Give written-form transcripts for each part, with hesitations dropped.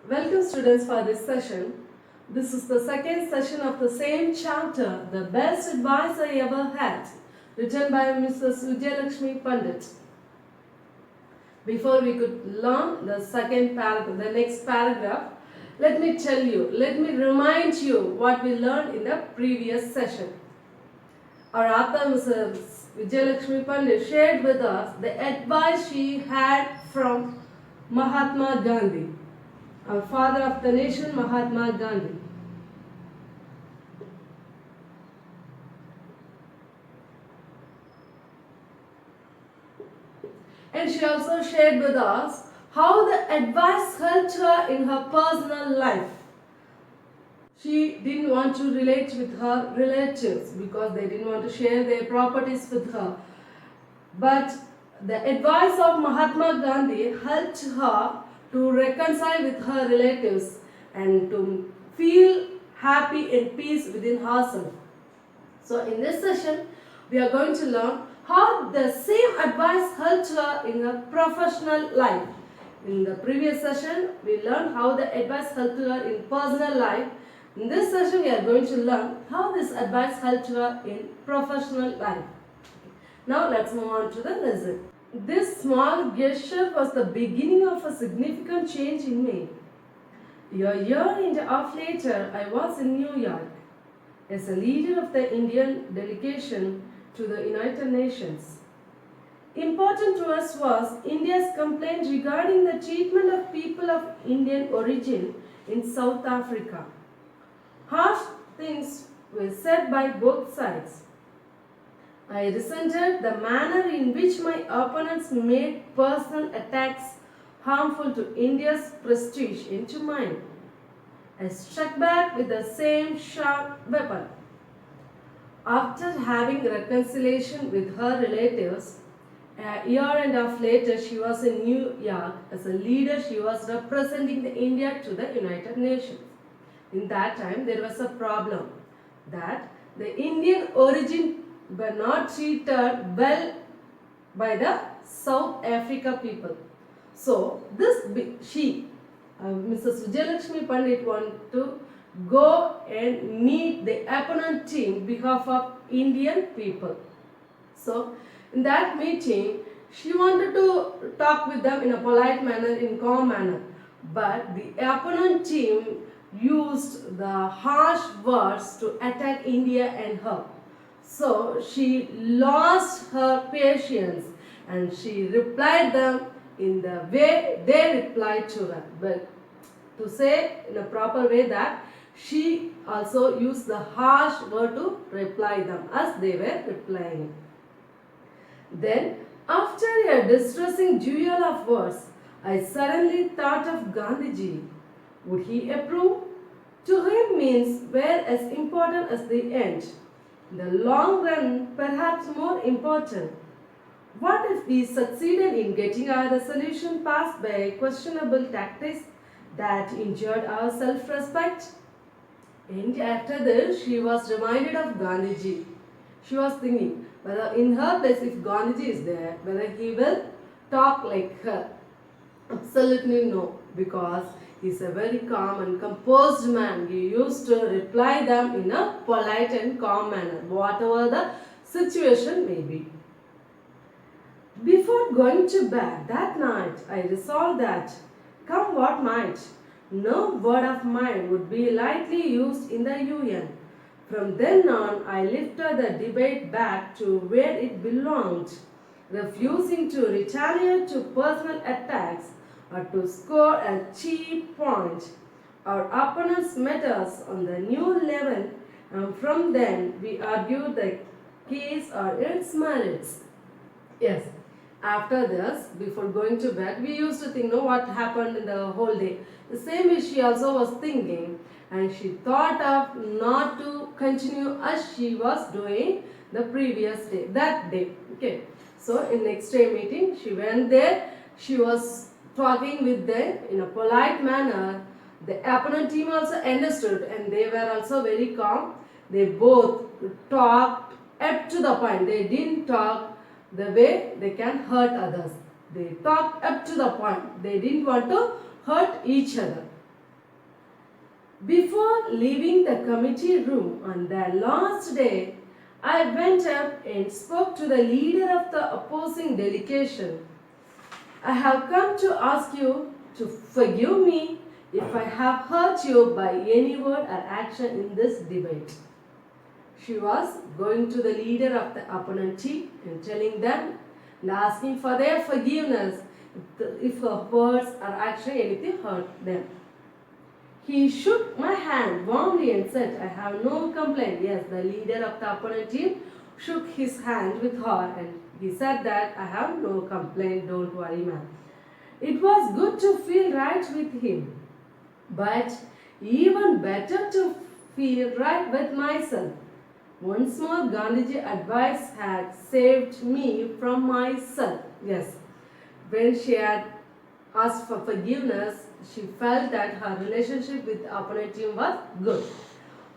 Welcome students for this session. This is the second session of the same chapter, The Best Advice I Ever Had, written by Mrs. Vijayalakshmi Pandit. Before we could learn the next paragraph, let me remind you what we learned in the previous session. Our author Mrs. Vijayalakshmi Pandit shared with us the advice she had from Mahatma Gandhi, our father of the nation, Mahatma Gandhi. And she also shared with us how the advice helped her in her personal life. She didn't want to relate with her relatives because they didn't want to share their properties with her. But the advice of Mahatma Gandhi helped her to reconcile with her relatives and to feel happy and peace within herself. So in this session, we are going to learn how the same advice helped her in her professional life. In the previous session, we learned how the advice helped her in personal life. In this session, we are going to learn how this advice helped her in professional life. Now let's move on to the lesson. This small gesture was the beginning of a significant change in me. A year and a half later, I was in New York as a leader of the Indian delegation to the United Nations. Important to us was India's complaint regarding the treatment of people of Indian origin in South Africa. Harsh things were said by both sides. I resented the manner in which my opponents made personal attacks harmful to India's prestige into mine. I struck back with the same sharp weapon. After having reconciliation with her relatives, a year and a half later she was in New York. As a leader, she was representing India to the United Nations. In that time, there was a problem that the Indian origin were not treated well by the South Africa people. So Mrs. Vijayalakshmi Pandit wanted to go and meet the opponent team behalf of Indian people. So in that meeting, she wanted to talk with them in a polite manner, in calm manner. But the opponent team used the harsh words to attack India and her. So she lost her patience and she replied them in the way they replied to her. But to say in a proper way that she also used the harsh word to reply them as they were replying. Then, after a distressing duel of words, I suddenly thought of Gandhiji. Would he approve? To him means were as important as the end. In the long run, perhaps more important. What if we succeeded in getting our resolution passed by questionable tactics that injured our self-respect? And after this, she was reminded of Gandhiji. She was thinking whether in her place, if Gandhiji is there, whether he will talk like her. Absolutely no, because he is a very calm and composed man. He used to reply them in a polite and calm manner, whatever the situation may be. Before going to bed that night, I resolved that, come what might, no word of mine would be lightly used in the UN. From then on, I lifted the debate back to where it belonged, refusing to retaliate to personal attacks or to score a cheap point. Our opponents met us on the new level, and from then we argued the case or its merits. Yes. After this, before going to bed, we used to think, what happened in the whole day. The same way she also was thinking, and she thought of not to continue as she was doing the previous day, that day. Okay. So in next day meeting, she went there. She was talking with them in a polite manner. The opponent team also understood, and they were also very calm. They both talked up to the point. They didn't talk the way they can hurt others. They talked up to the point. They didn't want to hurt each other. Before leaving the committee room on their last day, I went up and spoke to the leader of the opposing delegation. I have come to ask you to forgive me if I have hurt you by any word or action in this debate. She was going to the leader of the opponent team and telling them and asking for their forgiveness if her words or action anything hurt them. He shook my hand warmly and said, I have no complaint. Yes, the leader of the opponent team shook his hand with her and he said that I have no complaint, don't worry, ma'am. It was good to feel right with him, but even better to feel right with myself. Once more, Gandhiji advice had saved me from myself. Yes, when she had asked for forgiveness, she felt that her relationship with the opponent team was good.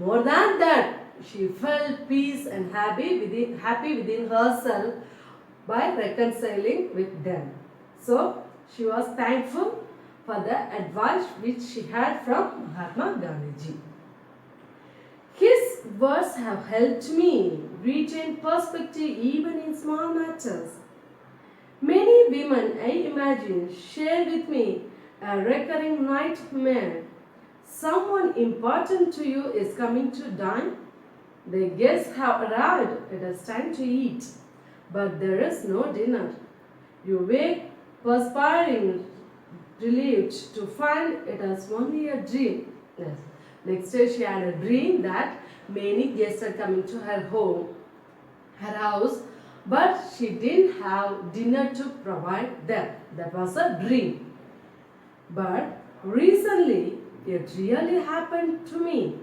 More than that, she felt peace and happy within herself by reconciling with them. So, she was thankful for the advice which she had from Mahatma Gandhiji. His words have helped me retain perspective even in small matters. Many women, I imagine, share with me a recurring nightmare. Someone important to you is coming to dine. The guests have arrived. It is time to eat, but there is no dinner. You wake perspiring, relieved to find it is only a dream. Yes. Next day she had a dream that many guests are coming to her house, but she didn't have dinner to provide them. That was a dream. But recently it really happened to me.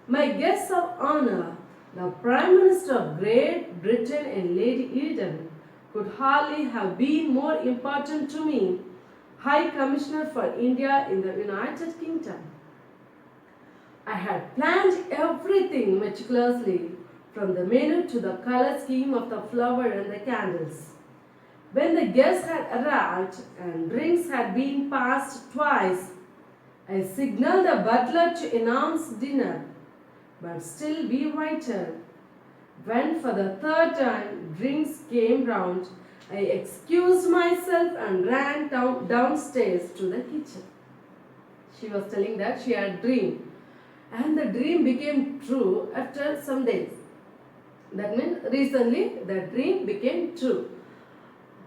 My guests of honor, the Prime Minister of Great Britain and Lady Eden, could hardly have been more important to me, High Commissioner for India in the United Kingdom. I had planned everything meticulously, from the menu to the color scheme of the flower and the candles. When the guests had arrived and drinks had been passed twice, I signaled the butler to announce dinner, but still we waited. When for the third time drinks came round, I excused myself and ran downstairs to the kitchen. She was telling that she had a dream, and the dream became true after some days. That means recently the dream became true.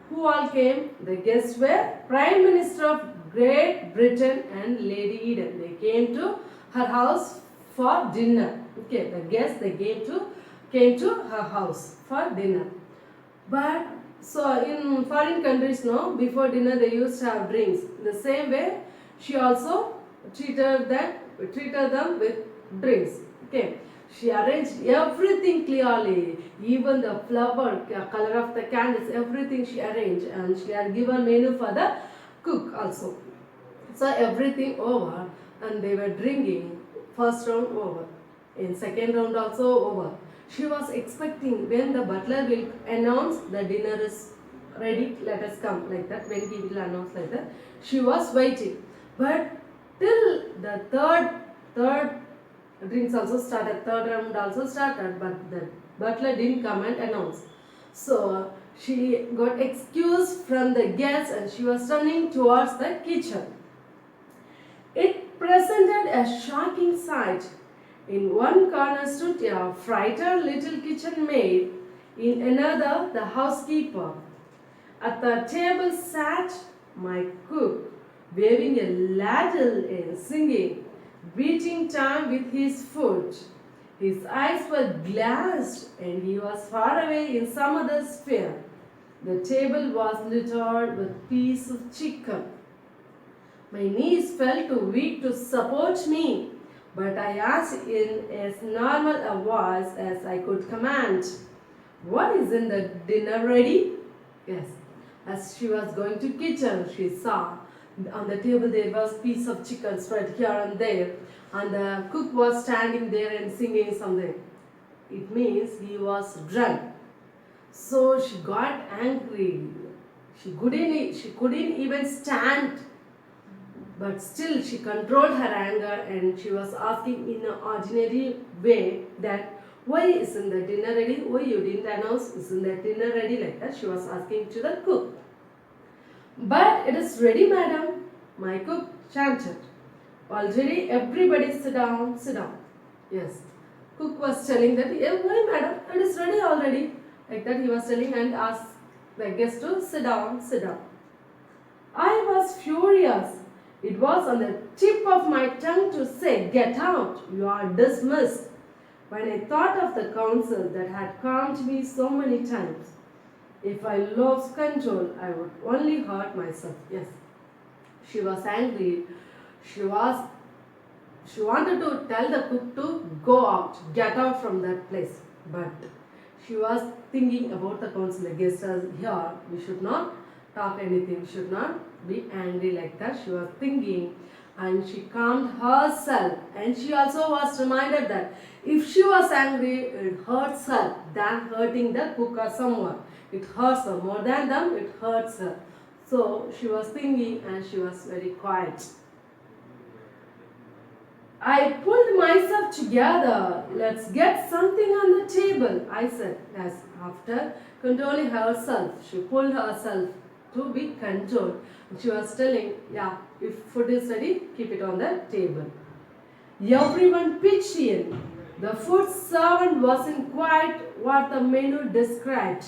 Who all came? The guests were Prime Minister of Great Britain and Lady Eden. They came to her house for dinner. Okay, the guests they came to her house for dinner. But so in foreign countries, no, before dinner they used to have drinks. The same way, she also treated them with drinks. Okay. She arranged everything clearly, even the flower, color of the candles, everything she arranged, and she had given menu for the cook also. So everything over, and they were drinking. First round over, in second round also over. She was expecting when the butler will announce the dinner is ready, let us come, like that. When he will announce like that, she was waiting. But till the third drinks also started, third round also started, but the butler didn't come and announce. So she got excused from the guests and she was running towards the kitchen. It presented a shocking sight. In one corner stood a frightened little kitchen maid, in another the housekeeper. At the table sat my cook, waving a ladle and singing, beating time with his foot. His eyes were glassed and he was far away in some other sphere. The table was littered with pieces of chicken. My knees felt too weak to support me, but I asked in as normal a voice as I could command, "What is in the dinner ready?" Yes. As she was going to kitchen, she saw on the table there was piece of chicken spread here and there, and the cook was standing there and singing something. It means he was drunk. So she got angry. She couldn't even stand But still she controlled her anger and she was asking in an ordinary way that why isn't the dinner ready? Why you didn't announce? Isn't the dinner ready? Like that she was asking to the cook. But it is ready, madam, my cook chanted. Already everybody sit down, sit down. Yes. Cook was telling that, yeah, why madam, it is ready already. Like that he was telling and asked the guest to sit down, sit down. I was furious. It was on the tip of my tongue to say, get out, you are dismissed. When I thought of the counsel that had calmed me so many times, if I lost control, I would only hurt myself. Yes, she was angry. She wanted to tell the cook to go out, get out from that place. But she was thinking about the counsel. The guests are here. We should not talk anything. We should not be angry like that. She was thinking and she calmed herself. And she also was reminded that if she was angry, it hurts her than hurting the cook or someone. It hurts her more than them, it hurts her. So she was thinking and she was very quiet. I pulled myself together. Let's get something on the table, I said. As after controlling herself, she pulled herself to be controlled. She was telling, yeah, if food is ready, keep it on the table. Everyone pitched in. The food servant wasn't quite what the menu described.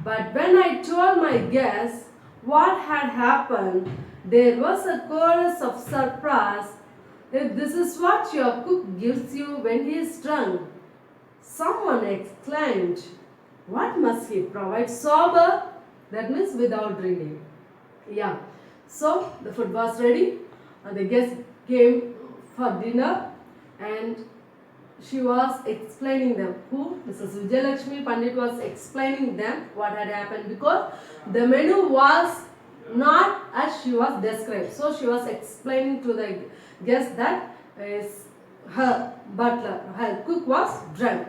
But when I told my guests what had happened, there was a chorus of surprise. If this is what your cook gives you when he is drunk, someone exclaimed, what must he provide sober? That means without drinking. Yeah. So the food was ready and the guests came for dinner and she was explaining them who Mrs. Vijayalakshmi Pandit was explaining them what had happened because the menu was not as she was described. So she was explaining to the guest that her butler, her cook was drunk.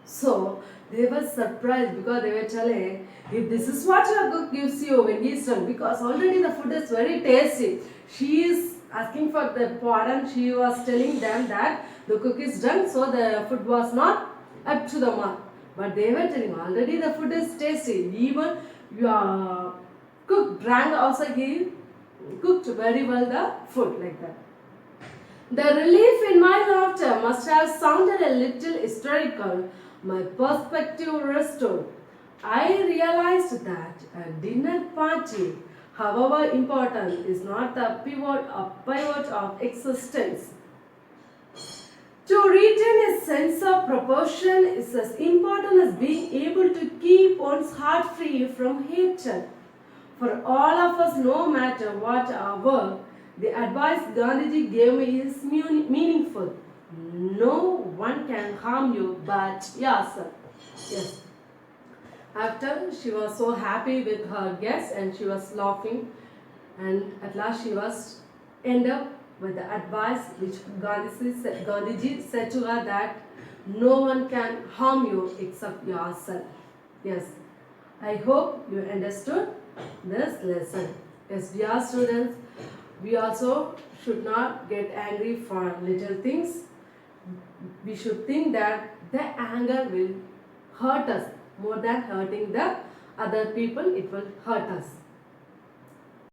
So they were surprised because they were telling, if this is what your cook gives you when he is drunk, because already the food is very tasty. She is asking for the pardon. She was telling them that the cook is drunk, so the food was not up to the mark. But they were telling already the food is tasty. Even your cook drank also, he cooked very well the food like that. The relief in my laughter must have sounded a little hysterical. My perspective restored. I realized that a dinner party, however important, is not the pivot of existence. To retain a sense of proportion is as important as being able to keep one's heart free from hatred. For all of us, no matter what our work, the advice Gandhiji gave me is meaningful. No one can harm you but yourself. Yes. After she was so happy with her guests and she was laughing, and at last she was end up with the advice which Gandhiji said to her that no one can harm you except yourself. Yes. I hope you understood this lesson. Yes, dear students, we also should not get angry for little things. We should think that the anger will hurt us more than hurting the other people. It will hurt us.